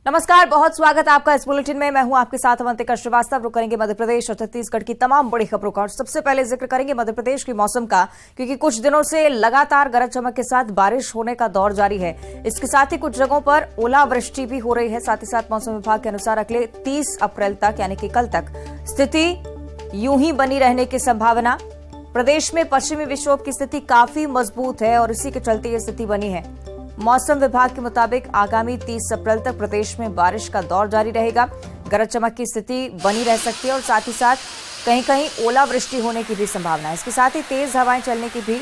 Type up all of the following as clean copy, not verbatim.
नमस्कार, बहुत स्वागत है आपका इस बुलेटिन में। मैं हूं आपके साथ अवंतिका श्रीवास्तव। रुक करेंगे मध्य प्रदेश और छत्तीसगढ़ की तमाम बड़ी खबरों का और सबसे पहले जिक्र करेंगे मध्य प्रदेश के मौसम का, क्योंकि कुछ दिनों से लगातार गरज चमक के साथ बारिश होने का दौर जारी है। इसके साथ ही कुछ जगहों पर ओलावृष्टि भी हो रही है। साथ ही साथ मौसम विभाग के अनुसार अगले 30 अप्रैल तक यानी कि कल तक स्थिति यूं ही बनी रहने की संभावना। प्रदेश में पश्चिमी विक्षोभ की स्थिति काफी मजबूत है और इसी के चलते ये स्थिति बनी है। मौसम विभाग के मुताबिक आगामी 30 अप्रैल तक प्रदेश में बारिश का दौर जारी रहेगा। गरज चमक की स्थिति बनी रह सकती है और साथ ही साथ कहीं कहीं ओलावृष्टि होने की भी संभावना है। इसके साथ ही तेज हवाएं चलने की भी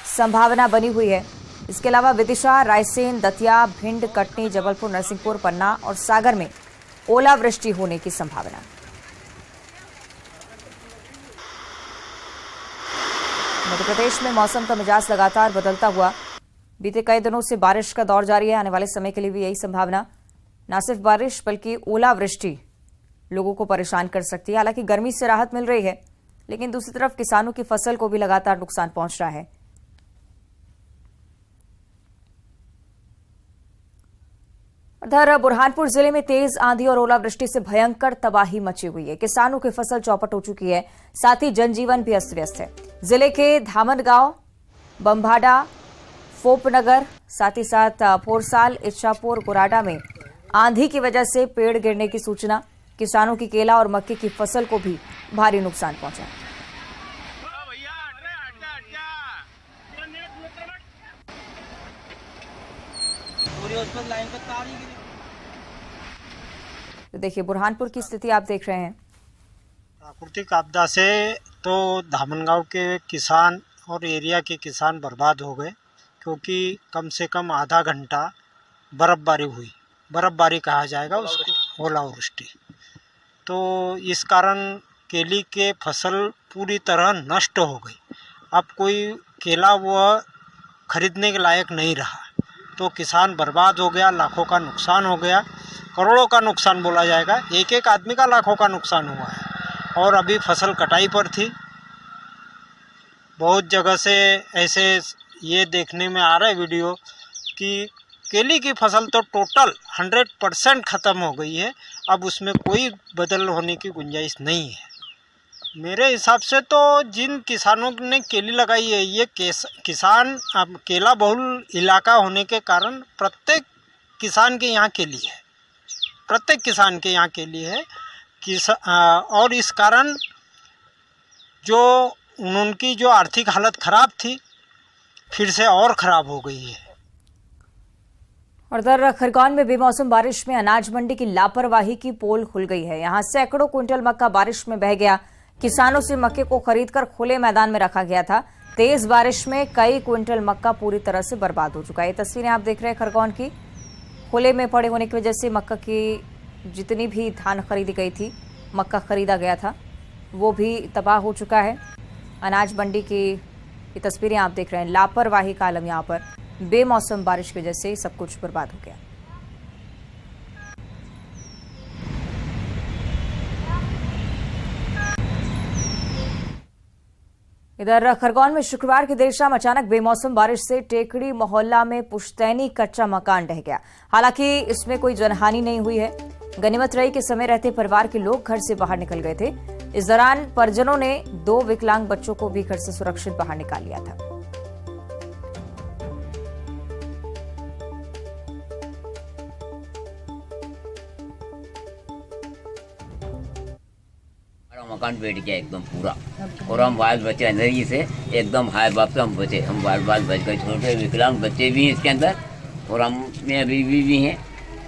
संभावना बनी हुई है। इसके अलावा विदिशा, रायसेन, दतिया, भिंड, कटनी, जबलपुर, नरसिंहपुर, पन्ना और सागर में ओलावृष्टि होने की संभावना। मध्य प्रदेश में मौसम का मिजाज लगातार बदलता हुआ बीते कई दिनों से बारिश का दौर जारी है। आने वाले समय के लिए भी यही संभावना। न सिर्फ बारिश बल्कि ओलावृष्टि लोगों को परेशान कर सकती है। हालांकि गर्मी से राहत मिल रही है, लेकिन दूसरी तरफ किसानों की फसल को भी लगातार नुकसान पहुंच रहा है। उधर बुरहानपुर जिले में तेज आंधी और ओलावृष्टि से भयंकर तबाही मची हुई है। किसानों की फसल चौपट हो चुकी है, साथ ही जनजीवन भी अस्त व्यस्त है। जिले के धामनगांव, बम्भाडा, फोपनगर, साथ ही साथ फोरसाल, इच्छापुर, कुराडा में आंधी की वजह से पेड़ गिरने की सूचना। किसानों की केला और मक्के की फसल को भी भारी नुकसान पहुंचा। तो देखिए बुरहानपुर की स्थिति आप देख रहे हैं। प्राकृतिक आपदा से तो धामनगांव के किसान और एरिया के किसान बर्बाद हो गए, क्योंकि कम से कम आधा घंटा बर्फ़बारी हुई। बर्फ़बारी कहा जाएगा उसको, ओलावृष्टि। तो इस कारण केली के फसल पूरी तरह नष्ट हो गई। अब कोई केला वह खरीदने के लायक नहीं रहा, तो किसान बर्बाद हो गया। लाखों का नुकसान हो गया, करोड़ों का नुकसान बोला जाएगा। एक एक आदमी का लाखों का नुकसान हुआ है। और अभी फसल कटाई पर थी। बहुत जगह से ऐसे ये देखने में आ रहा है वीडियो कि केली की फसल तो टोटल 100% ख़त्म हो गई है। अब उसमें कोई बदल होने की गुंजाइश नहीं है। मेरे हिसाब से तो जिन किसानों ने केली लगाई है, ये किसान अब केला बहुल इलाका होने के कारण प्रत्येक किसान के यहाँ केली है। प्रत्येक किसान के यहाँ केली है। और इस कारण जो उनकी जो आर्थिक हालत ख़राब थी, फिर से और ख़राब हो गई है। और उधर खरगोन में बेमौसम बारिश में अनाज मंडी की लापरवाही की पोल खुल गई है। यहां सैकड़ों क्विंटल मक्का बारिश में बह गया। किसानों से मक्के को खरीदकर खुले मैदान में रखा गया था। तेज बारिश में कई क्विंटल मक्का पूरी तरह से बर्बाद हो चुका है। ये तस्वीरें आप देख रहे हैं खरगोन की। खुले में पड़े होने की वजह से मक्का की जितनी भी धान खरीदी गई थी, मक्का खरीदा गया था, वो भी तबाह हो चुका है। अनाज मंडी की ये तस्वीरें आप देख रहे हैं। लापरवाही का आलम यहाँ पर। बेमौसम बारिश की वजह से सब कुछ बर्बाद हो गया। इधर खरगोन में शुक्रवार की देर शाम अचानक बेमौसम बारिश से टेकड़ी मोहल्ला में पुश्तैनी कच्चा मकान ढह गया। हालांकि इसमें कोई जनहानि नहीं हुई है। गनीमत रही के समय रहते परिवार के लोग घर से बाहर निकल गए थे। इस दौरान परिजनों ने 2 विकलांग बच्चों को भी घर से सुरक्षित बाहर निकाल लिया था। मकान बैठ गया एकदम पूरा, और हम बाल बच्चे अंदर ही से एकदम हाय बाप से हम बचे। हम बाल बच गए। छोटे विकलांग बच्चे भी हैं इसके अंदर, और हम में बीवी भी हैं।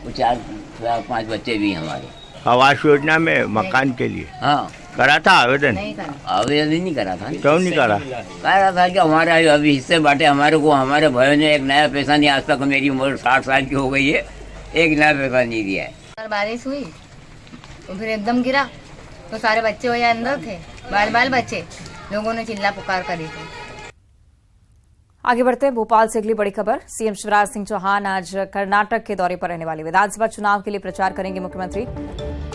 कुछ 4-5 बच्चे भी हैं हमारे। आवास योजना में मकान के लिए हाँ करा था आवेदन? आवेदन नहीं करा था। क्यों नहीं करा? कह रहा था कि हमारे अभी हिस्से बांटे हमारे को। हमारे भाइयों ने एक नया पैसा नहीं, आज तक मेरी उम्र 60 साल की हो गई है, एक नया पैसा नहीं दिया है। बारिश हुई तो फिर एकदम गिरा, तो सारे बच्चे वही अंदर थे, बाल बच्चे। लोगों ने चिल्ला पुकार करी थी। आगे बढ़ते हैं भोपाल से अगली बड़ी खबर। सीएम शिवराज सिंह चौहान आज कर्नाटक के दौरे पर रहने वाले। विधानसभा चुनाव के लिए प्रचार करेंगे मुख्यमंत्री।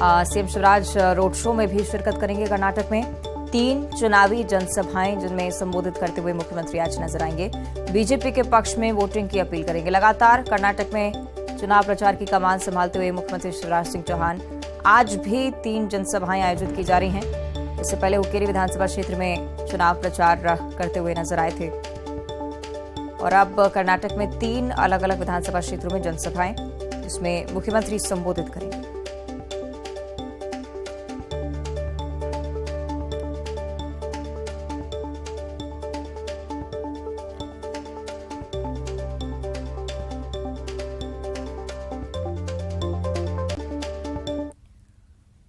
सीएम शिवराज रोड शो में भी शिरकत करेंगे कर्नाटक में। 3 चुनावी जनसभाएं जिनमें संबोधित करते हुए मुख्यमंत्री आज नजर आएंगे। बीजेपी के पक्ष में वोटिंग की अपील करेंगे। लगातार कर्नाटक में चुनाव प्रचार की कमान संभालते हुए मुख्यमंत्री शिवराज सिंह चौहान आज भी 3 जनसभाएं आयोजित की जा रही हैं। इससे पहले हुक्केरी विधानसभा क्षेत्र में चुनाव प्रचार करते हुए नजर आए थे और अब कर्नाटक में 3 अलग अलग विधानसभा क्षेत्रों में जनसभाएं, जिसमें मुख्यमंत्री संबोधित करेंगे।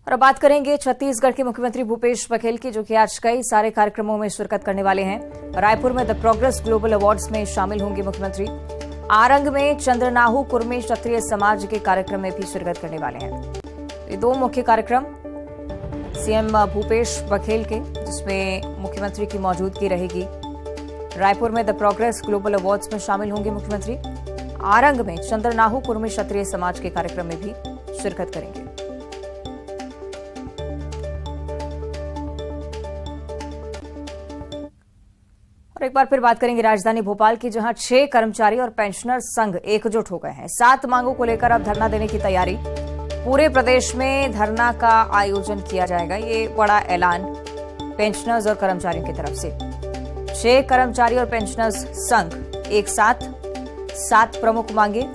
और अब बात करेंगे छत्तीसगढ़ के मुख्यमंत्री भूपेश बघेल की, जो कि आज कई सारे कार्यक्रमों में शिरकत करने वाले हैं। रायपुर में द प्रोग्रेस ग्लोबल अवार्ड्स में शामिल होंगे मुख्यमंत्री। आरंग में चंद्रनाहु कुर्मी क्षत्रिय समाज के कार्यक्रम में भी शिरकत करने वाले हैं। ये 2 मुख्य कार्यक्रम सीएम भूपेश बघेल के, जिसमें मुख्यमंत्री की मौजूदगी रहेगी। रायपुर में द प्रोग्रेस ग्लोबल अवार्ड्स में शामिल होंगे मुख्यमंत्री। आरंग में चंद्रनाहु कुर्मी क्षत्रिय समाज के कार्यक्रम में भी शिरकत करेंगे। और एक बार फिर बात करेंगे राजधानी भोपाल की, जहां 6 कर्मचारी और पेंशनर संघ एकजुट हो गए हैं। 7 मांगों को लेकर अब धरना देने की तैयारी। पूरे प्रदेश में धरना का आयोजन किया जाएगा, ये बड़ा ऐलान पेंशनर्स और कर्मचारियों की तरफ से। 6 कर्मचारी और पेंशनर्स संघ एक साथ 7 प्रमुख मांगे,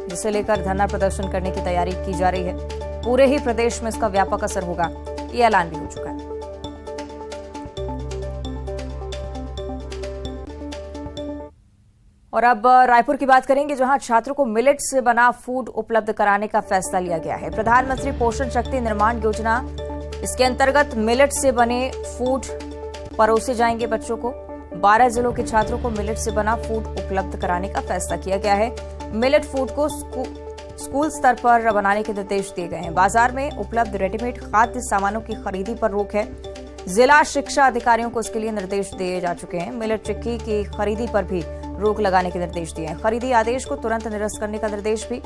जिसे लेकर धरना प्रदर्शन करने की तैयारी की जा रही है। पूरे ही प्रदेश में इसका व्यापक असर होगा, ये ऐलान भी हो चुका है। और अब रायपुर की बात करेंगे, जहां छात्रों को मिलेट से बना फूड उपलब्ध कराने का फैसला लिया गया है। प्रधानमंत्री पोषण शक्ति निर्माण योजना, इसके अंतर्गत मिलेट से बने फूड परोसे जाएंगे बच्चों को। 12 जिलों के छात्रों को मिलेट से बना फूड उपलब्ध कराने का फैसला किया गया है। मिलेट फूड को स्कूल स्तर पर बनाने के निर्देश दिए गए हैं। बाजार में उपलब्ध रेडीमेड खाद्य सामानों की खरीदी पर रोक है। जिला शिक्षा अधिकारियों को इसके लिए निर्देश दिए जा चुके हैं। मिलेट चिक्की की खरीदी पर भी रोक लगाने के निर्देश दिए हैं। खरीदी आदेश को तुरंत निरस्त करने का निर्देश भी।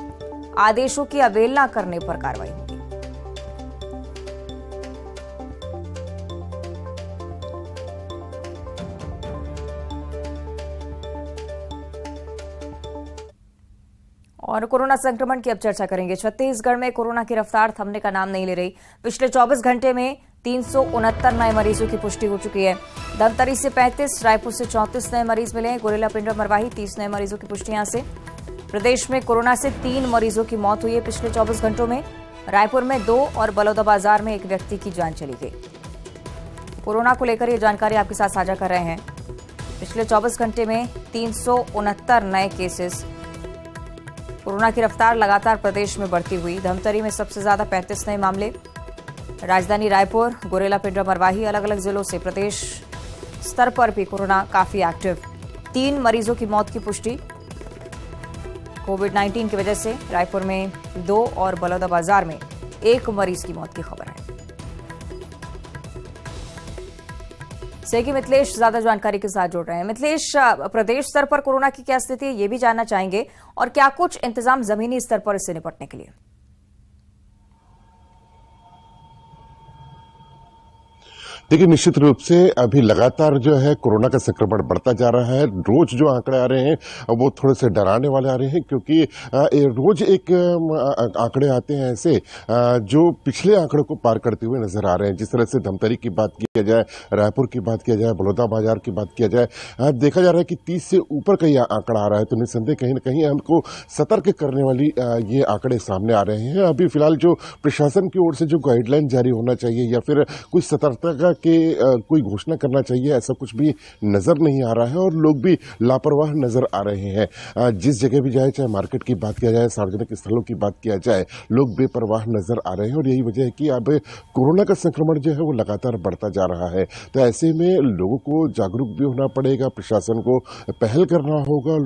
आदेशों की अवहेलना करने पर कार्रवाई होगी। और कोरोना संक्रमण की अब चर्चा करेंगे। छत्तीसगढ़ में कोरोना की रफ्तार थमने का नाम नहीं ले रही। पिछले 24 घंटे में 369 नए मरीजों की पुष्टि हो चुकी है। धमतरी से 35, रायपुर से 34 नए मरीज मिले हैं। गोरेला पिंडर मरवाही 30 नए मरीजों की पुष्टि यहां से। प्रदेश में कोरोना से 3 मरीजों की मौत हुई है पिछले 24 घंटों में। रायपुर में 2 और बलौदाबाजार में 1 व्यक्ति की जान चली गई। कोरोना को लेकर ये जानकारी आपके साथ साझा कर रहे हैं। पिछले 24 घंटे में 369 नए केसेस। कोरोना की रफ्तार लगातार प्रदेश में बढ़ती हुई। धमतरी में सबसे ज्यादा 35 नए मामले। राजधानी रायपुर, गोरेला पिंडरा मरवाही, अलग अलग जिलों से प्रदेश स्तर पर भी कोरोना काफी एक्टिव। 3 मरीजों की मौत की पुष्टि कोविड-19 की वजह से। रायपुर में 2 और बलौदाबाजार में 1 मरीज की मौत की खबर है। सहयोगी मिथिलेश ज्यादा जानकारी के साथ जुड़ रहे हैं। मिथिलेश, प्रदेश स्तर पर कोरोना की क्या स्थिति है, ये भी जानना चाहेंगे, और क्या कुछ इंतजाम जमीनी स्तर पर इससे निपटने के लिए? देखिए, निश्चित रूप से अभी लगातार जो है कोरोना का संक्रमण बढ़ता जा रहा है। रोज जो आंकड़े आ रहे हैं वो थोड़े से डराने वाले आ रहे हैं, क्योंकि रोज एक आंकड़े आते हैं ऐसे जो पिछले आंकड़ों को पार करते हुए नजर आ रहे हैं। जिस तरह से धमतरी की बात किया जाए, रायपुर की बात किया जाए, बलौदाबाजार की बात किया जाए, देखा जा रहा है कि 30 से ऊपर का यह आंकड़ा आ रहा है। तो निस्संदेह कहीं ना कहीं हमको सतर्क करने वाली ये आंकड़े सामने आ रहे हैं। अभी फिलहाल जो प्रशासन की ओर से जो गाइडलाइन जारी होना चाहिए या फिर कुछ सतर्कता के कोई घोषणा करना चाहिए, ऐसा कुछ भी नजर नहीं आ रहा है और लोग भी लापरवाह नजर आ रहे हैं। जिस जगह भी जाए, चाहे मार्केट की बात किया जाए, सार्वजनिक स्थलों की बात किया जाए, लोग बेपरवाह नजर आ रहे हैं। और यही वजह है कि अब कोरोना का संक्रमण जो है वो लगातार बढ़ता जा रहा है। तो ऐसे में लोगों को जागरूक भी होना पड़ेगा, प्रशासन को पहल करना होगा,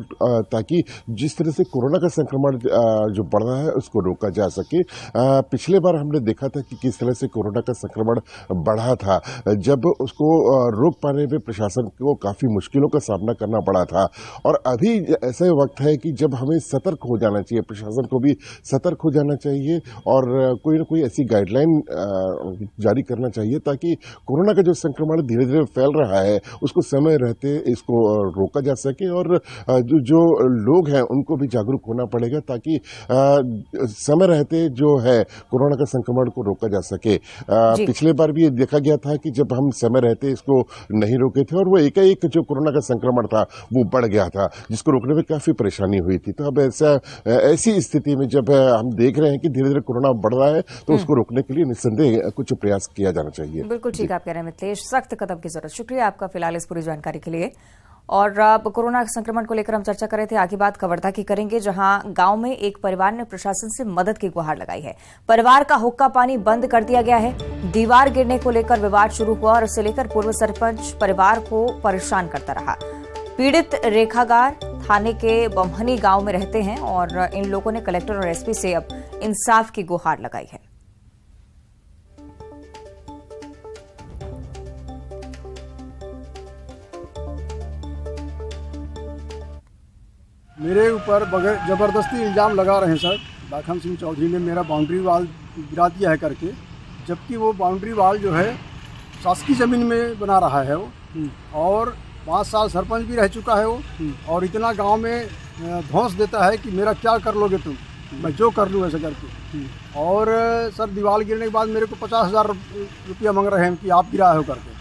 ताकि जिस तरह से कोरोना का संक्रमण जो बढ़ रहा है उसको रोका जा सके। पिछले बार हमने देखा था कि किस तरह से कोरोना का संक्रमण बढ़ा था। जब उसको रोक पाने में प्रशासन को काफ़ी मुश्किलों का सामना करना पड़ा था। और अभी ऐसा वक्त है कि जब हमें सतर्क हो जाना चाहिए, प्रशासन को भी सतर्क हो जाना चाहिए और कोई ना कोई ऐसी गाइडलाइन जारी करना चाहिए ताकि कोरोना का जो संक्रमण धीरे धीरे फैल रहा है उसको समय रहते इसको रोका जा सके। और जो लोग हैं उनको भी जागरूक होना पड़ेगा ताकि समय रहते जो है कोरोना का संक्रमण को रोका जा सके। पिछले बार भी ये देखा गया था कि जब हम समय रहते इसको नहीं रोके थे और वो एकाएक जो कोरोना का संक्रमण था वो बढ़ गया था, जिसको रोकने में काफी परेशानी हुई थी। तो अब ऐसी स्थिति में जब हम देख रहे हैं कि धीरे धीरे कोरोना बढ़ रहा है तो उसको रोकने के लिए निस्संदेह कुछ प्रयास किया जाना चाहिए। बिल्कुल ठीक आप कह रहे हैं मिथिलेश, सख्त कदम की जरूरत। शुक्रिया आपका फिलहाल इस पूरी जानकारी के लिए। और अब कोरोना संक्रमण को लेकर हम चर्चा कर रहे थे, आगे बात कवर्धा की करेंगे, जहां गांव में एक परिवार ने प्रशासन से मदद की गुहार लगाई है। परिवार का हुक्का पानी बंद कर दिया गया है। दीवार गिरने को लेकर विवाद शुरू हुआ और इसे लेकर पूर्व सरपंच परिवार को परेशान करता रहा। पीड़ित रेखागार थाने के बमहनी गांव में रहते हैं और इन लोगों ने कलेक्टर और एसपी से अब इंसाफ की गुहार लगाई है। मेरे ऊपर बगैर ज़बरदस्ती इल्ज़ाम लगा रहे हैं सर। लाखन सिंह चौधरी ने मेरा बाउंड्री वाल गिरा दिया है करके, जबकि वो बाउंड्री वाल जो है शासकीय ज़मीन में बना रहा है वो, और 5 साल सरपंच भी रह चुका है वो, और इतना गांव में धौंस देता है कि मेरा क्या कर लोगे तुम, मैं जो कर लूँ ऐसा करके। और सर दीवार गिरने के बाद मेरे को 50,000 रुपया मांग रहे हैं कि आप गिराए हो करके।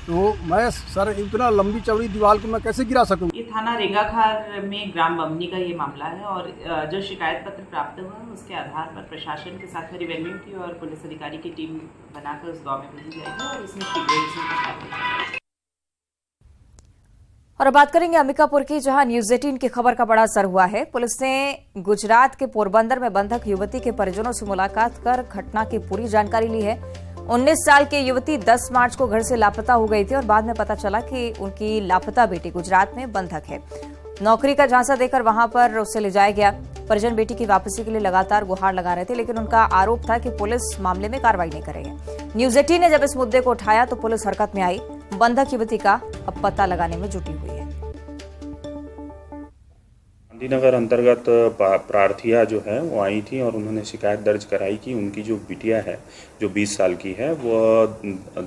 तो मैं सर इतना लंबी चौड़ी दीवार को मैं कैसे गिरा सकूँ। ये थाना रेंगाखार में ग्राम बमनी का ये मामला है और जो शिकायत पत्र प्राप्त हुआ उसके आधार पर प्रशासन के साथ रेवेन्यू की और पुलिस अधिकारी की टीम बनाकर उस गांव में भेजी जाएगी और इसमें शीघ्र। और अब बात करेंगे अंबिकापुर की, जहां न्यूज 18 की खबर का बड़ा असर हुआ है। पुलिस ने गुजरात के पोरबंदर में बंधक युवती के परिजनों से मुलाकात कर घटना की पूरी जानकारी ली है। 19 साल की युवती 10 मार्च को घर से लापता हो गई थी और बाद में पता चला कि उनकी लापता बेटी गुजरात में बंधक है। नौकरी का झांसा देकर वहां पर उसे ले जाया गया। परिजन बेटी की वापसी के लिए लगातार गुहार लगा रहे थे, लेकिन उनका आरोप था कि पुलिस मामले में कार्रवाई नहीं करेगी। न्यूज 18 ने जब इस मुद्दे को उठाया तो पुलिस हरकत में आई। बंधक युवती का अब पता लगाने में जुटी हुई है। गांधीनगर अंतर्गत प्रार्थिया जो है वो आई थी और उन्होंने शिकायत दर्ज कराई कि उनकी जो बिटिया है जो 20 साल की है वो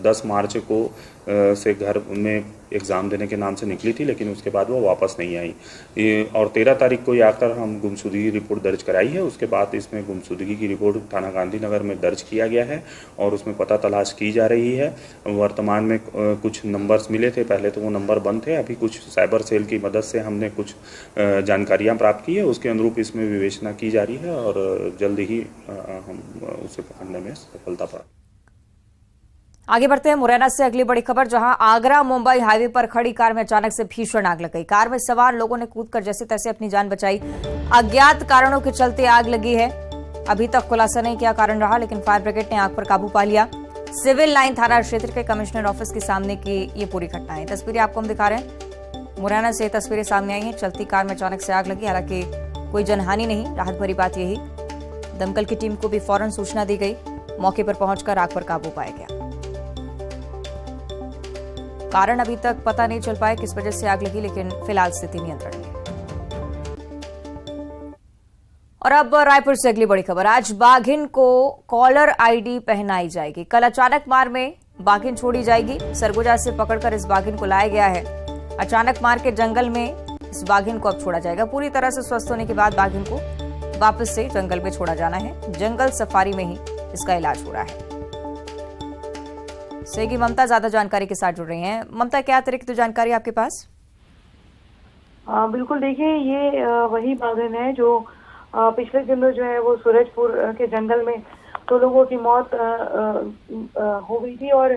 10 मार्च को से घर में एग्ज़ाम देने के नाम से निकली थी, लेकिन उसके बाद वो वापस नहीं आई। और 13 तारीख को आकर हम गुमशुदगी की रिपोर्ट दर्ज कराई है। उसके बाद इसमें गुमशुदगी की रिपोर्ट थाना गांधीनगर में दर्ज किया गया है और उसमें पता तलाश की जा रही है। वर्तमान में कुछ नंबर्स मिले थे, पहले तो वो नंबर बंद थे, अभी कुछ साइबर सेल की मदद से हमने कुछ जानकारियाँ प्राप्त की है, उसके अनुरूप इसमें विवेचना की जा रही है और जल्द ही हम उसे पकड़ने में सफलता प्राप्त। आगे बढ़ते हैं मुरैना से अगली बड़ी खबर, जहां आगरा मुंबई हाईवे पर खड़ी कार में अचानक से भीषण आग लग गई। कार में सवार लोगों ने कूदकर जैसे तैसे अपनी जान बचाई। अज्ञात कारणों के चलते आग लगी है। अभी तक खुलासा नहीं किया कारण रहा, लेकिन फायर ब्रिगेड ने आग पर काबू पा लिया। सिविल लाइन थाना क्षेत्र के कमिश्नर ऑफिस के सामने की ये पूरी घटना है। तस्वीरें आपको हम दिखा रहे हैं। मुरैना से तस्वीरें सामने आई हैं। चलती कार में अचानक से आग लगी, हालांकि कोई जनहानि नहीं। राहत भरी बात यही, दमकल की टीम को भी फौरन सूचना दी गई। मौके पर पहुंचकर आग पर काबू पाया गया। कारण अभी तक पता नहीं चल पाया किस वजह से आग लगी, लेकिन फिलहाल स्थिति नियंत्रण में। और अब रायपुर से अगली बड़ी खबर, आज बाघिन को कॉलर आईडी पहनाई जाएगी। कल अचानक मार में बाघिन छोड़ी जाएगी। सरगुजा से पकड़कर इस बाघिन को लाया गया है। अचानक मार के जंगल में इस बाघिन को अब छोड़ा जाएगा। पूरी तरह से स्वस्थ होने के बाद बाघिन को वापस से जंगल में छोड़ा जाना है। जंगल सफारी में ही इसका इलाज हो रहा है। सहयोगी ममता ज्यादा जानकारी के साथ जुड़ रही हैं। ममता, क्या अतिरिक्त जानकारी आपके पास? बिल्कुल, देखिए ये वही बाघिन है जो पिछले दिनों जो है वो सूरजपुर के जंगल में 2 लोगों की मौत हो गई थी और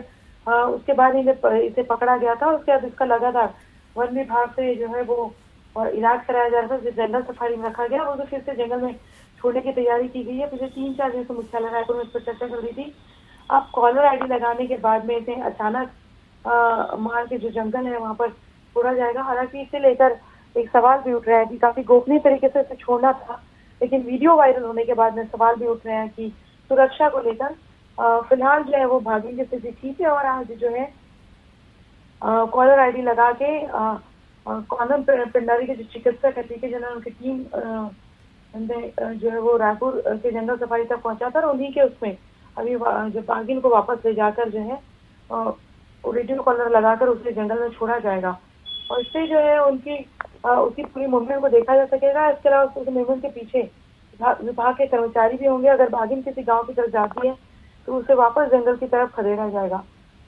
उसके बाद इसे पकड़ा गया था। उसके बाद इसका लगातार वन विभाग से जो है वो इलाज कराया जा रहा था। जंगल सफारी में रखा गया और उसे फिर से जंगल में छोड़ने की तैयारी की गई है। पिछले 3-4 दिन से मुख्यालय रायपुर में इस पर चर्चा चल रही थी। अब कॉलर आईडी लगाने के बाद में इसे अचानक मार के जो जंगल है वहां पर छोड़ा जाएगा। हालांकि इसे लेकर एक सवाल भी उठ रहा है कि काफी गोपनीय तरीके से इसे छोड़ना था, लेकिन वीडियो वायरल होने के बाद में सवाल भी उठ रहे हैं कि सुरक्षा को लेकर फिलहाल जो है वो भागने की स्थिति ठीक है और आज जो है कॉलर आईडी लगा के कॉर्नर पिंडारी के जो चिकित्सक है पीके जनरल उनकी टीम जो है वो रायपुर के जंगल सफारी तक पहुंचा था और उन्हीं के उसमें अभी जो बाघिन को वापस ले जाकर जो है रेडियो कॉलर लगाकर उसे जंगल में छोड़ा जाएगा और इससे जो है उसकी पूरी मूवमेंट को देखा जा सकेगा। इसके अलावा उस मूवमेंट के पीछे विभाग के कर्मचारी भी होंगे। अगर बाघिन किसी गांव की तरफ जाती है तो उसे वापस जंगल की तरफ खदेड़ा जाएगा।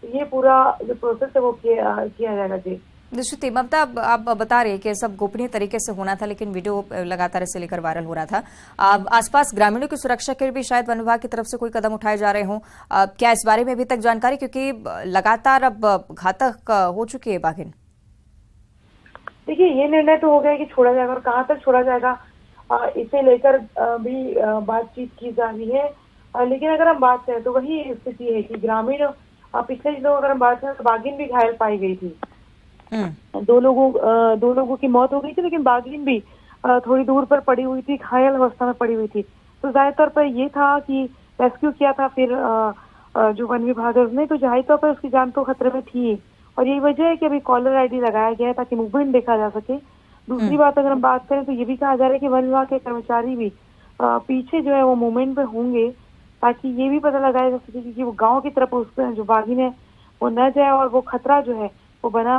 तो ये पूरा जो प्रोसेस है वो किया जाएगा। जी निश्चित ममता, आप बता रहे हैं कि सब गोपनीय तरीके से होना था, लेकिन वीडियो लगातार इसे लेकर वायरल हो रहा था। आसपास ग्रामीणों की सुरक्षा के लिए भी शायद वन विभाग की तरफ से कोई कदम उठाए जा रहे हों, क्या इस बारे में अभी तक जानकारी, क्योंकि लगातार अब घातक हो चुकी है बाघिन? देखिए, ये निर्णय तो हो गया कि छोड़ा जाएगा और कहाँ तक छोड़ा जाएगा इसे लेकर भी बातचीत की जा रही है। लेकिन अगर हम बात करें तो वही स्थिति है कि ग्रामीण पिछले दिनों अगर हम बात करें तो बाघिन भी घायल पाई गई थी। दो लोगों की मौत हो गई थी, लेकिन बाघिन भी थोड़ी दूर पर पड़ी हुई थी, घायल अवस्था में पड़ी हुई थी। तो जाहिर तौर पर ये था कि रेस्क्यू किया था फिर जो वन विभाग है उसने, तो जाहिर तौर पर उसकी जान तो खतरे में थी और यही वजह है कि अभी कॉलर आईडी लगाया गया है ताकि मूवमेंट देखा जा सके। दूसरी बात अगर हम बात करें तो ये भी कहा जा रहा है कि वन विभाग के कर्मचारी भी पीछे जो है वो मूवमेंट में होंगे ताकि ये भी पता लगाया जा सके कि वो गांव की तरफ उस जो बाघिन है वो न जाए और वो खतरा जो है वो बना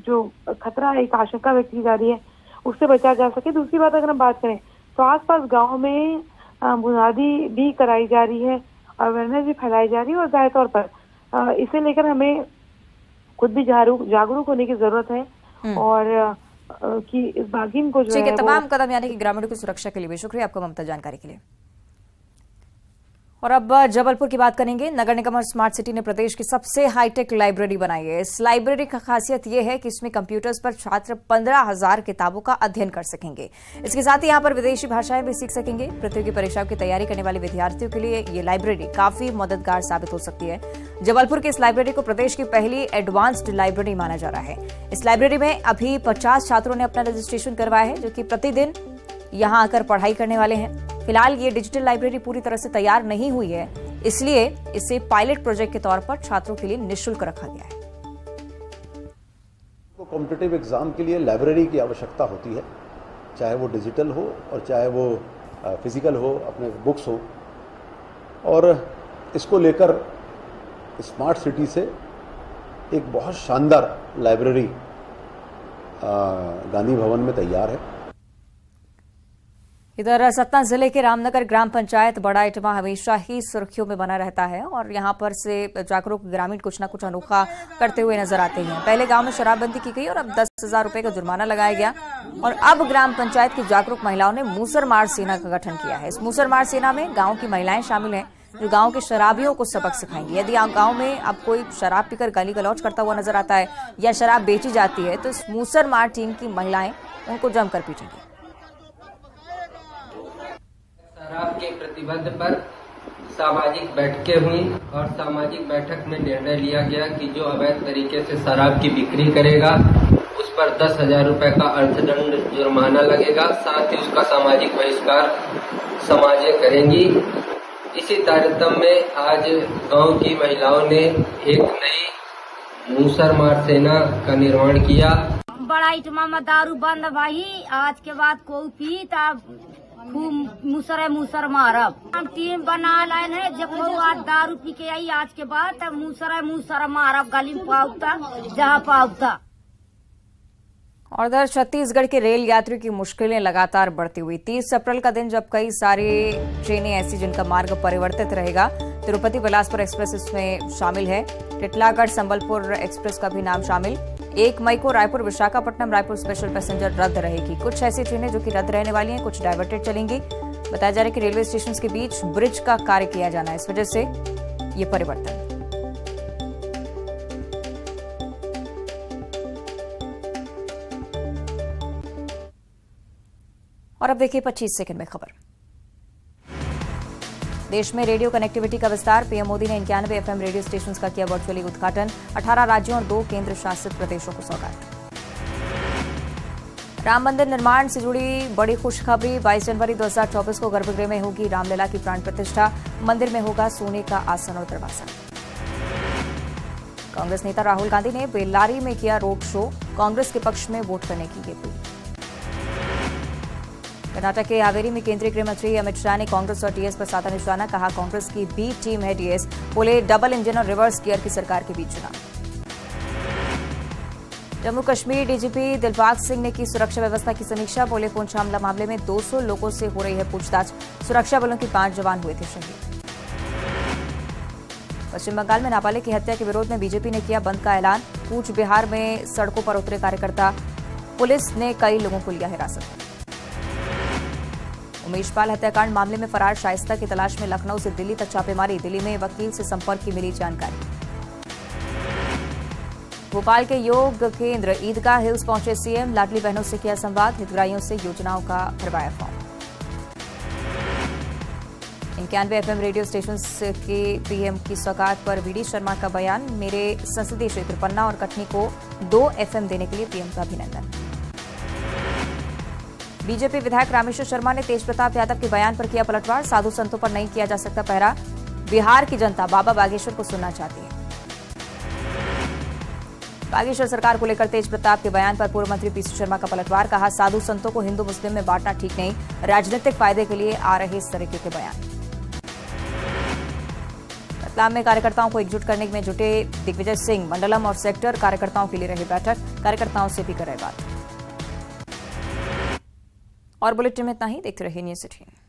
जो खतरा एक आशंका व्यक्त की जा रही है उससे बचा जा सके। दूसरी बात अगर हम बात करें तो आसपास गांव में बुनियादी भी कराई जा रही है, अवेयरनेस भी फैलाई जा रही है और जाहिर तौर पर इसे लेकर हमें खुद भी जागरूक होने की जरूरत है और कि इस बाघिन को जो है तमाम कदम यानी कि ग्रामीणों की सुरक्षा के लिए भी शुक्रिया आपका ममता जानकारी के लिए। और अब जबलपुर की बात करेंगे। नगर निगम और स्मार्ट सिटी ने प्रदेश की सबसे हाईटेक लाइब्रेरी बनाई है। इस लाइब्रेरी का खासियत यह है कि इसमें कंप्यूटर्स पर छात्र 15,000 किताबों का अध्ययन कर सकेंगे। इसके साथ ही यहां पर विदेशी भाषाएं भी सीख सकेंगे। प्रतियोगी परीक्षाओं की तैयारी करने वाले विद्यार्थियों के लिए ये लाइब्रेरी काफी मददगार साबित हो सकती है। जबलपुर की इस लाइब्रेरी को प्रदेश की पहली एडवांस्ड लाइब्रेरी माना जा रहा है। इस लाइब्रेरी में अभी 50 छात्रों ने अपना रजिस्ट्रेशन करवाया है, जो कि प्रतिदिन यहां आकर पढ़ाई करने वाले हैं। फिलहाल ये डिजिटल लाइब्रेरी पूरी तरह से तैयार नहीं हुई है, इसलिए इसे पायलट प्रोजेक्ट के तौर पर छात्रों के लिए निःशुल्क रखा गया है। कॉम्पिटिटिव एग्जाम के लिए लाइब्रेरी की आवश्यकता होती है, चाहे वो डिजिटल हो और चाहे वो फिजिकल हो, अपने बुक्स हो। और इसको लेकर स्मार्ट सिटी से एक बहुत शानदार लाइब्रेरी गांधी भवन में तैयार है। इधर सतना जिले के रामनगर ग्राम पंचायत बड़ा इटमा हमेशा ही सुर्खियों में बना रहता है और यहां पर से जागरूक ग्रामीण कुछ न कुछ अनोखा करते हुए नजर आते हैं। पहले गांव में शराबबंदी की गई और अब 10,000 रुपए का जुर्माना लगाया गया और अब ग्राम पंचायत की जागरूक महिलाओं ने मूसरमार सेना का गठन किया है। इस मूसरमार सेना में गाँव की महिलाएं शामिल हैं जो गांव के शराबियों को सबक सिखाएंगी। यदि गांव में अब कोई शराब पीकर गाली गलौज करता हुआ नजर आता है या शराब बेची जाती है तो इस मूसरमार टीम की महिलाएं उनको जमकर पीटेंगी। शराब के प्रतिबंध पर सामाजिक बैठकें हुई और सामाजिक बैठक में निर्णय लिया गया कि जो अवैध तरीके से शराब की बिक्री करेगा उस पर 10,000 रुपए का अर्थदंड जुर्माना लगेगा, साथ ही उसका सामाजिक बहिष्कार समाजें करेंगी। इसी तारतम्य में आज गांव की महिलाओं ने एक नई मूसरमार सेना का निर्माण किया। बड़ा इटमा में दारू बंद भाई, आज के बाद कोई पी तब खूब मूसर मारब। हम टीम बना लाइन है, जब वो आज दारू पी के आई आज के बाद तब मूसर मारब, गली में पाउता जहाँ पाउता। और इधर छत्तीसगढ़ के रेल यात्रियों की मुश्किलें लगातार बढ़ती हुई। 30 अप्रैल का दिन जब कई सारी ट्रेनें ऐसी जिनका मार्ग परिवर्तित रहेगा, तिरुपति बिलासपुर एक्सप्रेस इसमें शामिल है। टिटलागढ़ संबलपुर एक्सप्रेस का भी नाम शामिल। 1 मई को रायपुर विशाखापट्टनम रायपुर स्पेशल पैसेंजर रद्द रहेगी। कुछ ऐसी ट्रेनें जो कि रद्द रहने वाली हैं, कुछ डाइवर्टेड चलेंगी। बताया जा रहा है कि रेलवे स्टेशन के बीच ब्रिज का कार्य किया जाना है, इस वजह से ये परिवर्तन। और अब देखिए 25 सेकंड में खबर। देश में रेडियो कनेक्टिविटी का विस्तार। पीएम मोदी ने 91 FM रेडियो स्टेशंस का किया वर्चुअली उद्घाटन। 18 राज्यों और 2 केंद्र शासित प्रदेशों को सौगात। राम मंदिर निर्माण से जुड़ी बड़ी खुशखबरी। 22 जनवरी 2024 को गर्भगृह में होगी रामलला की प्राण प्रतिष्ठा। मंदिर में होगा सोने का आसन और दरवाजा। कांग्रेस नेता राहुल गांधी ने बेल्लारी में किया रोड शो। कांग्रेस के पक्ष में वोट करने की अपील। कर्नाटक के हावेरी में केंद्रीय गृह मंत्री अमित शाह ने कांग्रेस और टीएस पर साधा निशाना। कहा, कांग्रेस की बी टीम है टीएस। बोले, डबल इंजन और रिवर्स गियर की सरकार के बीच चुनाव। जम्मू कश्मीर डीजीपी दिलबाग सिंह ने की सुरक्षा व्यवस्था की समीक्षा। बोले, पुंछ हमला मामले में 200 लोगों से हो रही है पूछताछ। सुरक्षा बलों के 5 जवान हुए थे शहीद। पश्चिम बंगाल में नाबालिग की हत्या के विरोध में बीजेपी ने किया बंद का ऐलान। कूच बिहार में सड़कों पर उतरे कार्यकर्ता। पुलिस ने कई लोगों को लिया हिरासत में। उमेश पाल हत्याकांड मामले में फरार शाइस्ता की तलाश में लखनऊ से दिल्ली तक छापेमारी। दिल्ली में वकील से संपर्क की मिली जानकारी। भोपाल के योग केंद्र ईदगाह हिल्स पहुंचे सीएम। लाडली बहनों से किया संवाद। हितग्राहियों से योजनाओं का भरवाया फॉर्म। 91 एफएम रेडियो स्टेशन के पीएम की सौगात पर वीडी शर्मा का बयान। मेरे संसदीय क्षेत्र पन्ना और कटनी को 2 एफएम देने के लिए पीएम का अभिनंदन। बीजेपी विधायक रामेश्वर शर्मा ने तेज प्रताप यादव के बयान पर किया पलटवार। साधु संतों पर नहीं किया जा सकता पहरा। बिहार की जनता बाबा बागेश्वर को सुनना चाहती है। बागेश्वर सरकार को लेकर तेज प्रताप के बयान पर पूर्व मंत्री पीसी शर्मा का पलटवार। कहा, साधु संतों को हिंदू मुस्लिम में बांटना ठीक नहीं। राजनीतिक फायदे के लिए आ रहे इस तरीके के बयान। रतलाम में कार्यकर्ताओं को एकजुट करने में जुटे दिग्विजय सिंह। मंडलम और सेक्टर कार्यकर्ताओं के लिए रही बैठक। कार्यकर्ताओं से भी कर रहे बात। और बुलेटिन में इतना ही। देखते रहिए न्यूज़ 18।